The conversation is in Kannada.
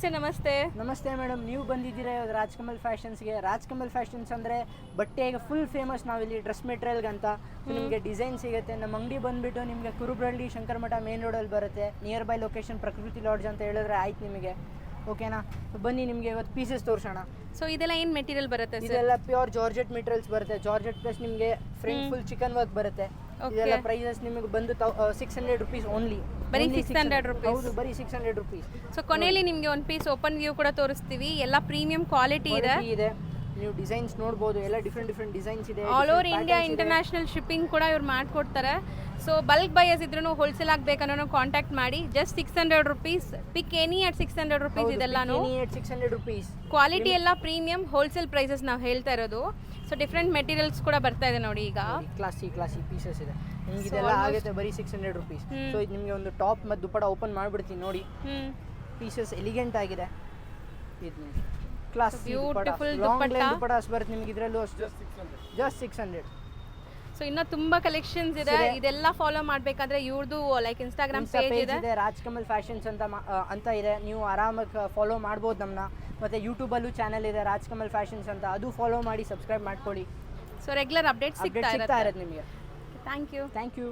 ಸರ್ ನಮಸ್ತೆ. ನಮಸ್ತೆ ಮೇಡಮ್, ನೀವು ಬಂದಿದ್ದೀರಾ ಇವತ್ತು ರಾಜ್ಕಮಲ್ ಫ್ಯಾಷನ್ಸ್ಗೆ. ರಾಜ್ಕಮಲ್ ಫ್ಯಾಷನ್ಸ್ ಅಂದರೆ ಬಟ್ಟೆಗೆ ಫುಲ್ ಫೇಮಸ್. ನಾವಿಲ್ಲಿ ಡ್ರೆಸ್ ಮೆಟೀರಿಯಲ್ಗಂತ ನಿಮಗೆ ಡಿಸೈನ್ ಸಿಗುತ್ತೆ. ನಮ್ಮ ಅಂಗಡಿ ಬಂದುಬಿಟ್ಟು ನಿಮಗೆ ಕುರುಬ್ರಳ್ಳಿ ಶಂಕರಮಠ ಮೇನ್ ರೋಡಲ್ಲಿ ಬರುತ್ತೆ. ನಿಯರ್ ಬೈ ಲೊಕೇಶನ್ ಪ್ರಕೃತಿ ಲಾಡ್ಜ್ ಅಂತ ಹೇಳಿದ್ರೆ ಆಯ್ತು ನಿಮಗೆ. ಓಕೆನಾ, ಬನ್ನಿ ನಿಮಗೆ ಇವತ್ತು ಪೀಸಸ್ ತೋರಿಸೋಣ. ಸೊ ಇದೆಲ್ಲ ಏನು ಮೆಟೀರಿಯಲ್ ಬರುತ್ತೆ ಸರ್? ಇದೆಲ್ಲ ಪ್ಯೂರ್ ಜಾರ್ಜೆಟ್ ಮೆಟೀರಿಯಲ್ಸ್ ಬರುತ್ತೆ. ಜಾರ್ಜೆಟ್ ಪ್ಲಸ್ ನಿಮಗೆ ಫ್ರಂಟ್ ಫುಲ್ ಚಿಕನ್ ವರ್ಕ್ ಬರುತ್ತೆ. ಇದೆಲ್ಲ ಪ್ರೈಸಸ್ ನಿಮಗೆ ಬಂದು 600 rupees ಓನ್ಲಿ. ಬರೀ 600 rupees? ಹೌದು, ಬರೀ 600 rupees. ಸೊ ಕೊನೆಯಲ್ಲಿ ನಿಮಗೆ ಒಂದು ಪೀಸ್ ಓಪನ್ ವ್ಯೂ ಕೂಡ ತೋರಿಸ್ತೀವಿ. ಎಲ್ಲ ಪ್ರೀಮಿಯಂ ಕ್ವಾಲಿಟಿ ಇದೆ. ನೀವು ಡಿಸೈನ್ಸ್ ನೋಡ್ಬೋದು, ಎಲ್ಲ ಡಿಫ್ರೆಂಟ್ ಡಿಸೈನ್ಸ್ ಇದೆ. All over India international shipping ಕೂಡ ಇವ್ರು ಮಾಡ್ಕೊಡ್ತಾರೆ. ಸೊ ಬಲ್ಕ್ ಬೈಯರ್ಸ್ ಇದ್ರೂ ಹೋಲ್ಸೇಲ್ ಆಗಬೇಕನ್ನೋ ಕಾಂಟ್ಯಾಕ್ಟ್ ಮಾಡಿ. Just 600 rupees. Pick any at 600 rupees. ಇದೆಲ್ಲಾನು 600 rupees. Quality ಎಲ್ಲ ಪ್ರೀಮಿಯಂ ಹೋಲ್ಸೇಲ್ ಪ್ರೈಸಸ್ ನಾವು ಹೇಳ್ತಾ ಇರೋದು. ಸೊ ಡಿಫ್ರೆಂಟ್ ಮೆಟೀರಿಯಲ್ಸ್ ಕೂಡ ಬರ್ತಾ ಇದೆ ನೋಡಿ. ಈಗ ಕ್ಲಾಸಿ ಪೀಸಸ್ ಇದೆ ನಿಮ್ಗೆ. ಇದೆಲ್ಲ ಆಗುತ್ತೆ ಬರೀ 600 rupees. ಸೊ ಇದು ನಿಮಗೆ ಒಂದು ಟಾಪ್ ಮತ್ತು ದುಪ್ಪಟ ಓಪನ್ ಮಾಡಿಬಿಡ್ತೀನಿ ನೋಡಿ. ಪೀಸಸ್ ಎಲಿಗೆಂಟ್ ಆಗಿದೆ. ಇದು ಕ್ಲಾಸ್ ಬ್ಯೂಟಿಫುಲ್ ದುಪ್ಪಟ್ಟ ಬರುತ್ತೆ ನಿಮ್ಗೆ. ಇದರಲ್ಲೂ ಜಸ್ಟ್ 600. ಸೊ ಇನ್ನೂ ತುಂಬಾ ಕಲೆಕ್ಷನ್ಸ್ ಇದೆ. ಇದೆಲ್ಲ ಫಾಲೋ ಮಾಡಬೇಕಂದ್ರೆ ಇವ್ರದ್ದು ಲೈಕ್ ಇನ್ಸ್ಟಾಗ್ರಾಮ್ ಪೇಜ್ ಇದೆ, ರಾಜ್ಕಮಲ್ ಫ್ಯಾಷನ್ಸ್ ಅಂತ ಇದೆ. ನೀವು ಆರಾಮಾಗಿ ಫಾಲೋ ಮಾಡ್ಬೋದು ನಮ್ಮನ್ನ. ಮತ್ತು ಯೂಟ್ಯೂಬಲ್ಲೂ ಚಾನಲ್ ಇದೆ ರಾಜ್ಕಮಲ್ ಫ್ಯಾಷನ್ಸ್ ಅಂತ, ಅದು ಫಾಲೋ ಮಾಡಿ ಸಬ್ಸ್ಕ್ರೈಬ್ ಮಾಡ್ಕೊಳ್ಳಿ. ಸೊ ರೆಗ್ಯುಲರ್ ಅಪ್ಡೇಟ್ಸ್ ಸಿಗ್ತಾ ಇರುತ್ತೆ ನಿಮಗೆ. Thank you.